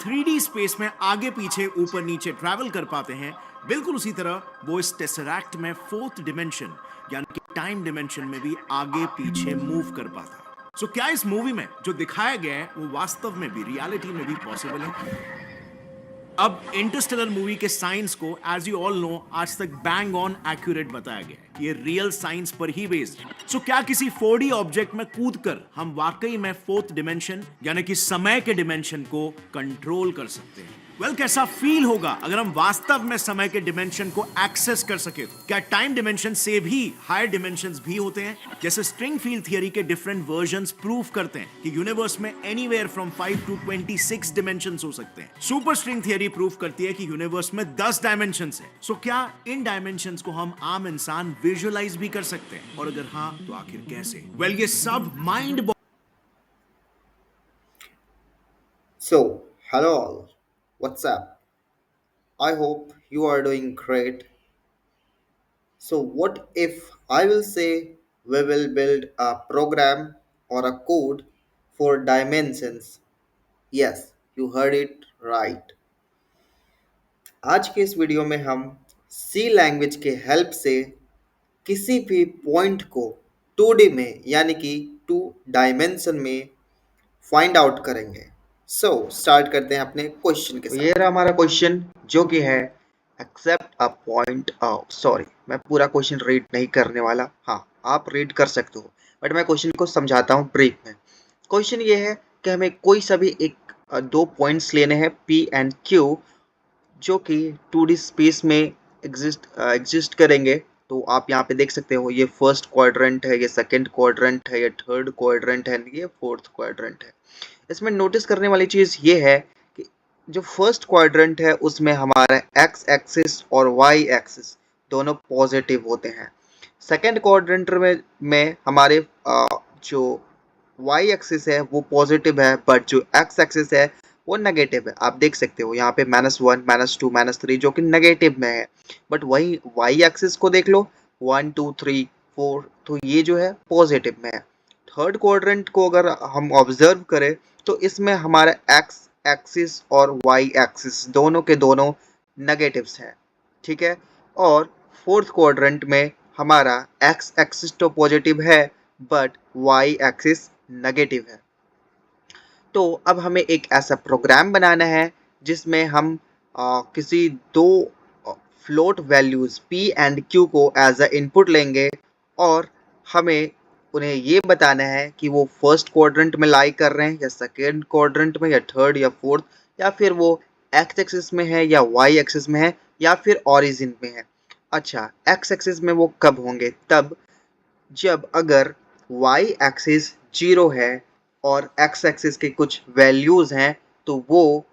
3D space में आगे पीछे ऊपर नीचे ट्रैवल कर पाते हैं, बिल्कुल उसी तरह वो इस टेसरैक्ट में फोर्थ डिमेंशन यानी कि टाइम डिमेंशन में भी आगे पीछे मूव कर पाता है। सो क्या इस मूवी में जो दिखाया गया है वो वास्तव में भी रियलिटी में भी पॉसिबल है? अब इंटरस्टेलर मूवी के साइंस को एज यू ऑल नो आज तक बैंग ऑन एक्यूरेट बताया गया है कि ये रियल साइंस पर ही बेस्ड है। सो क्या किसी 4D ऑब्जेक्ट में कूदकर हम वाकई में फोर्थ डिमेंशन यानी कि समय के डिमेंशन को कंट्रोल कर सकते हैं? कैसा फील होगा अगर हम वास्तव में समय के डिमेंशन को एक्सेस कर सके? क्या टाइम डिमेंशन से भी हायर डिमेंशंस भी होते हैं? जैसे स्ट्रिंग फील्ड थियरी के डिफरेंट वर्जन्स प्रूव करते हैं कि यूनिवर्स में एनीवेयर फ्रॉम 5 टू 26 डिमेंशंस हो सकते हैं। सुपर स्ट्रिंग थियरी प्रूव करती है कि यूनिवर्स में 10 डायमेंशंस हैं। सो क्या इन डायमेंशंस को हम आम इंसान विजुअलाइज भी कर सकते हैं, और अगर हाँ तो आखिर कैसे? ये सब mind. So, hello all. What's up? I hope you are doing great. So, what if I will say we will build a program or a code for dimensions? Yes, you heard it right. आज के इस video में हम सी language के help से किसी भी point को 2D में यानी कि 2 डायमेंशन में फाइंड आउट करेंगे। स्टार्ट करते हैं अपने क्वेश्चन के तो साथ। ये रहा हमारा क्वेश्चन जो कि है एक्सेप्ट अ पॉइंट सॉरी, मैं पूरा क्वेश्चन रीड नहीं करने वाला। हाँ, आप रीड कर सकते हो बट मैं क्वेश्चन को समझाता हूँ ब्रीफ में। क्वेश्चन ये है कि हमें कोई सा भी दो पॉइंट्स लेने हैं P एंड Q जो कि 2D स्पेस में एग्जिस्ट करेंगे। तो आप यहाँ पे देख सकते हो, ये फर्स्ट क्वाड्रेंट है, ये सेकंड क्वाड्रेंट है, ये थर्ड क्वाड्रेंट है, ये फोर्थ क्वाड्रेंट है। इसमें नोटिस करने वाली चीज़ ये है कि जो फर्स्ट क्वाड्रेंट है उसमें हमारा एक्स एक्सिस और वाई एक्सिस दोनों पॉजिटिव होते हैं। सेकंड क्वाड्रेंट में हमारे जो वाई एक्सिस है वो पॉजिटिव है, बट जो एक्स एक्सिस है वो नेगेटिव है। आप देख सकते हो यहाँ पे -1 -2 -3 जो कि नेगेटिव में है, बट वही वाई एक्सिस को देख लो, 1 2 3 4, तो ये जो है पॉजिटिव में है। थर्ड क्वाड्रेंट को अगर हम ऑब्जर्व करें तो इसमें हमारा एक्स एक्सिस और वाई एक्सिस दोनों के दोनों नेगेटिव्स हैं, ठीक है। और फोर्थ क्वाड्रेंट में हमारा एक्स एक्सिस तो पॉजिटिव है बट वाई एक्सिस नेगेटिव है। तो अब हमें एक ऐसा प्रोग्राम बनाना है जिसमें हम किसी दो float values P and Q को एज अ इनपुट लेंगे और हमें उन्हें ये बताना है कि वो फर्स्ट क्वाड्रेंट में लाई कर रहे हैं या सेकेंड क्वाड्रेंट में या थर्ड या फोर्थ, या फिर वो एक्स एक्सिस में है या वाई एक्सिस में है या फिर ऑरिजिन में है। अच्छा, एक्स एक्सिस में वो कब होंगे? तब जब अगर y एक्सिस 0 है और x एक्सिस के कुछ वैल्यूज़ हैं तो वो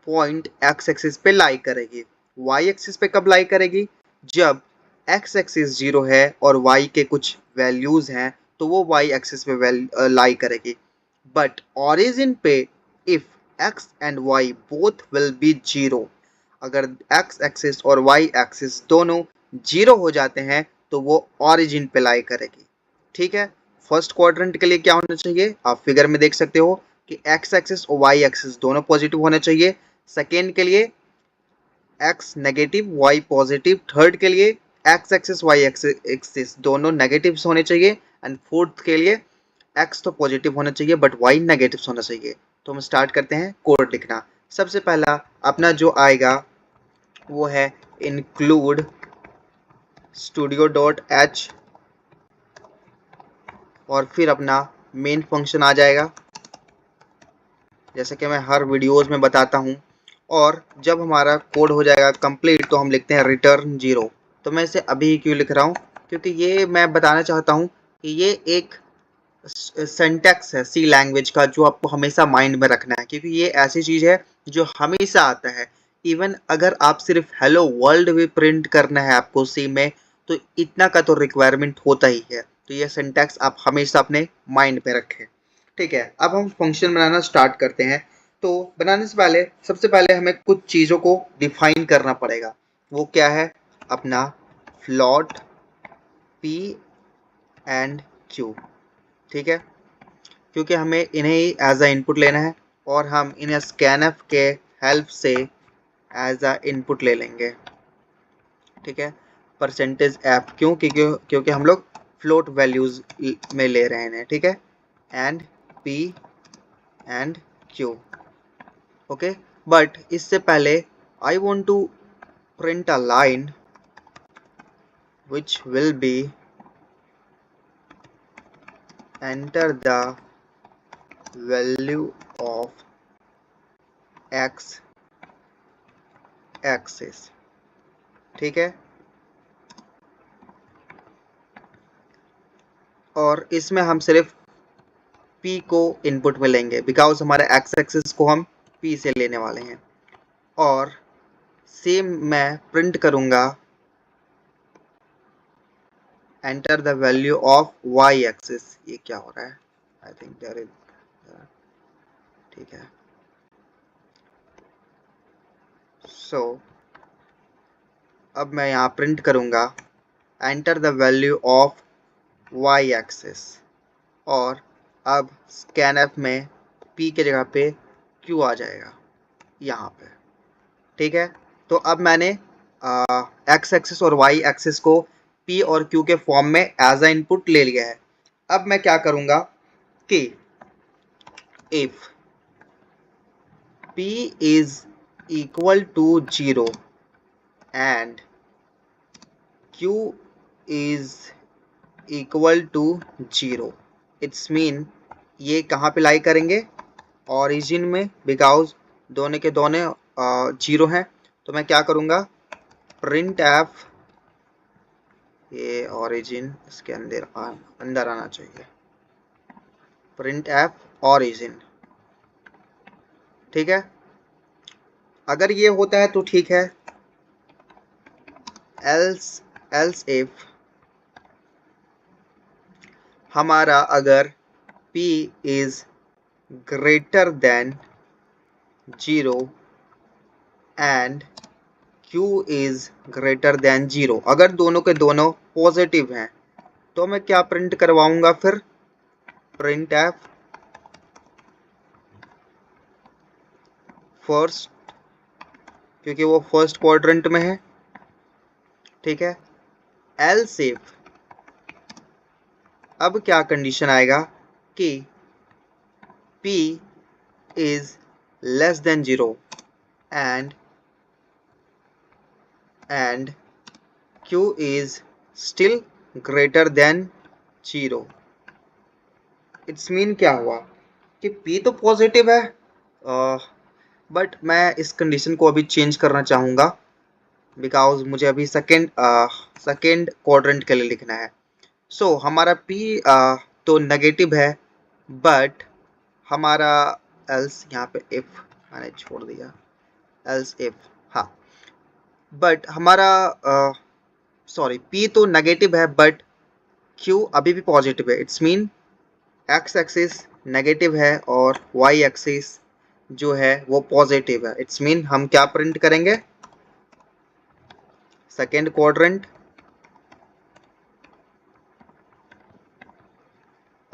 पॉइंट x एक्सिस पे लाई करेगी। y एक्सिस पे कब लाई करेगी? जब x एक्सिस 0 है और y के कुछ वैल्यूज़ हैं तो वो y एक्सिस पे लाई करेगी। बट ऑरिजिन पे if x and y both will be 0, अगर x एक्सिस और y एक्सिस दोनों 0 हो जाते हैं तो वो ऑरिजिन पे लाई करेगी, ठीक है। फर्स्ट क्वाड्रेंट के लिए क्या होना चाहिए? आप फिगर में देख सकते हो कि एक्स एक्सिस और वाई एक्सिस दोनों पॉजिटिव होना चाहिए। सेकेंड के लिए X negative Y positive. Third के लिए एक्स एक्सिस वाई एक्सिस दोनों नेगेटिव होने चाहिए। एंड फोर्थ के लिए एक्स तो पॉजिटिव होना चाहिए बट वाई नेगेटिव होना चाहिए। तो हम स्टार्ट करते हैं कोड लिखना। सबसे पहला अपना जो आएगा वो है include studio.h और फिर अपना मेन फंक्शन आ जाएगा, जैसे कि मैं हर वीडियोस में बताता हूँ। और जब हमारा कोड हो जाएगा कंप्लीट तो हम लिखते हैं रिटर्न 0। तो मैं इसे अभी क्यों लिख रहा हूँ? क्योंकि ये मैं बताना चाहता हूँ कि ये एक सिंटैक्स है सी लैंग्वेज का जो आपको हमेशा माइंड में रखना है, क्योंकि ये ऐसी चीज़ है जो हमेशा आता है। इवन अगर आप सिर्फ हेलो वर्ल्ड भी प्रिंट करना है आपको सी में तो इतना का तो रिक्वायरमेंट होता ही है। तो ये सिंटैक्स आप हमेशा अपने माइंड में रखें, ठीक है। अब हम फंक्शन बनाना स्टार्ट करते हैं। तो बनाने से पहले सबसे पहले हमें कुछ चीज़ों को डिफाइन करना पड़ेगा। वो क्या है? अपना फ्लॉट P एंड Q, ठीक है, क्योंकि हमें इन्हें ही एज अ इनपुट लेना है और हम इन्हें स्कैनफ के हेल्प से एज अ इनपुट ले लेंगे, ठीक है। परसेंटेज एफ, क्योंकि हम लोग फ्लोट वैल्यूज में ले रहे हैं, ठीक है। And P and Q, okay. But इससे पहले I want to print a line which will be enter the value of x axis, ठीक है। और इसमें हम सिर्फ p को इनपुट में लेंगे बिकॉज हमारे x एक्सिस को हम p से लेने वाले हैं। और सेम मैं प्रिंट करूंगा enter the value of y axis. ये क्या हो रहा है, आई थिंक देयर इज, ठीक है। सो अब मैं यहाँ प्रिंट करूंगा enter the value of y axis, और अब स्कैनफ में p के जगह पे q आ जाएगा यहाँ पे, ठीक है। तो अब मैंने x एक्सिस और y एक्सिस को p और q के फॉर्म में एज अ इनपुट ले लिया है। अब मैं क्या करूँगा कि if p is equal to 0 and q is equal to 0, it's mean ये कहाँ पे लाई करेंगे, ओरिजिन में, बिकॉज दोनों के दोनों 0 हैं। तो मैं क्या करूँगा प्रिंट एफ, ये ओरिजिन इसके अंदर आना चाहिए, प्रिंट एफ ओरिजिन, ठीक है। अगर ये होता है तो ठीक है, एल्स इफ हमारा अगर p is greater than 0 and q is greater than 0, अगर दोनों के दोनों पॉजिटिव हैं तो मैं क्या प्रिंट करवाऊंगा फिर, प्रिंट एफ फर्स्ट, क्योंकि वो फर्स्ट क्वाड्रेंट में है, ठीक है। एल्स इफ अब क्या कंडीशन आएगा कि p is less than 0 and q is still greater than 0, it's mean क्या हुआ कि p तो पॉजिटिव है, बट मैं इस कंडीशन को अभी चेंज करना चाहूँगा बिकॉज मुझे अभी सेकेंड क्वाड्रेंट के लिए लिखना है। सो हमारा p तो नेगेटिव है, बट हमारा एल्स यहाँ पे इफ मैंने छोड़ दिया, एल्स इफ, हाँ, बट हमारा सॉरी p तो नेगेटिव है बट q अभी भी पॉजिटिव है, it's mean x axis negative है और y एक्सिस जो है वो पॉजिटिव है, इट्स मीन हम क्या प्रिंट करेंगे, सेकेंड क्वाड्रेंट।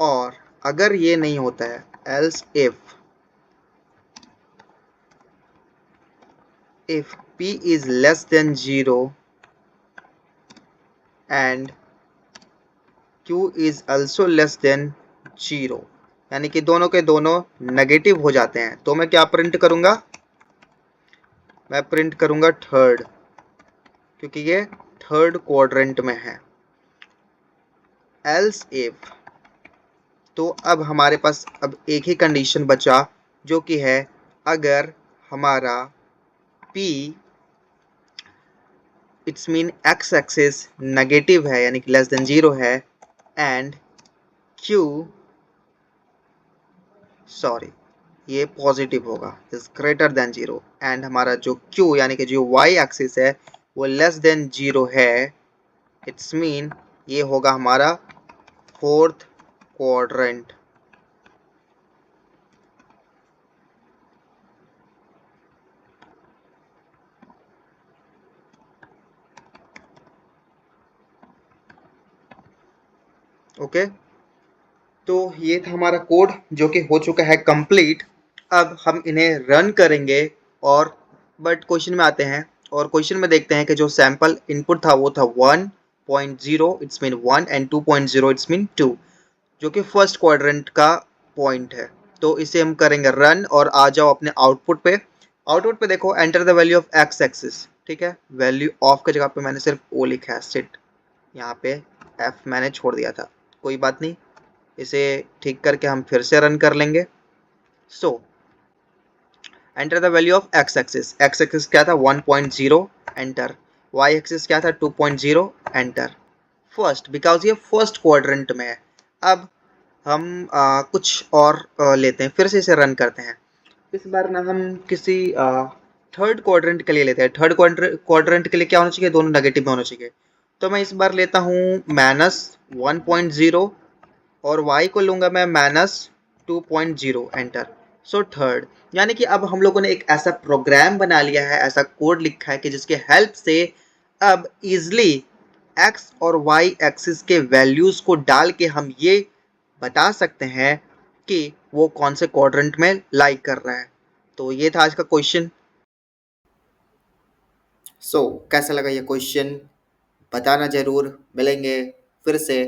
और अगर ये नहीं होता है, else if p is less than 0 and q is also less than 0, यानी कि दोनों के दोनों नेगेटिव हो जाते हैं, तो मैं क्या प्रिंट करूंगा, मैं प्रिंट करूंगा थर्ड, क्योंकि ये थर्ड क्वाड्रेंट में है। एल्स इफ, तो अब हमारे पास अब एक ही कंडीशन बचा जो कि है अगर हमारा p it's mean x axis negative है यानी कि लेस देन 0 है एंड q सॉरी ये पॉजिटिव होगा, इज ग्रेटर देन 0 एंड हमारा जो q यानी कि जो y एक्सिस है वो लेस देन 0 है, इट्स मीन ये होगा हमारा फोर्थ क्वाड्रेंट। ओके, तो ये था हमारा कोड जो कि हो चुका है कंप्लीट। अब हम इन्हें रन करेंगे और बट क्वेश्चन में आते हैं और क्वेश्चन में देखते हैं कि जो सैंपल इनपुट था वो था 1.0 it's mean 1 and 2.0 it's mean 2, जो कि फर्स्ट क्वाड्रेंट का पॉइंट है। तो इसे हम करेंगे रन और आ जाओ अपने आउटपुट पे। आउटपुट पे देखो enter the value of x axis, ठीक है। वैल्यू ऑफ की जगह पे मैंने सिर्फ ओ लिखा है, सिट, यहाँ पे एफ मैंने छोड़ दिया था, कोई बात नहीं, इसे ठीक करके हम फिर से रन कर लेंगे। सो enter the value of x axis क्या था 1.0, एंटर। वाई एक्सिस क्या था 2.0, एंटर। फर्स्ट बिकॉज ये फर्स्ट क्वाड्रेंट में है। अब हम कुछ और लेते हैं, फिर से इसे रन करते हैं। इस बार ना हम किसी थर्ड क्वाड्रेंट के लिए लेते हैं। थर्ड क्वाड्रेंट के लिए क्या होना चाहिए, दोनों नेगेटिव में होना चाहिए। तो मैं इस बार लेता हूँ -1.0 और y को लूँगा मैं -2.0, एंटर। सो थर्ड, यानी कि अब हम लोगों ने एक ऐसा प्रोग्राम बना लिया है, ऐसा कोड लिखा है कि जिसके हेल्प से अब इजली x और y एक्सिस के वैल्यूज को डाल के हम ये बता सकते हैं कि वो कौन से क्वाड्रेंट में लाई कर रहा है। तो ये था आज का क्वेश्चन। सो कैसा लगा ये क्वेश्चन बताना जरूर। मिलेंगे फिर से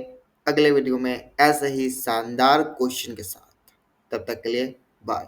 अगले वीडियो में ऐसे ही शानदार क्वेश्चन के साथ। तब तक के लिए बाय।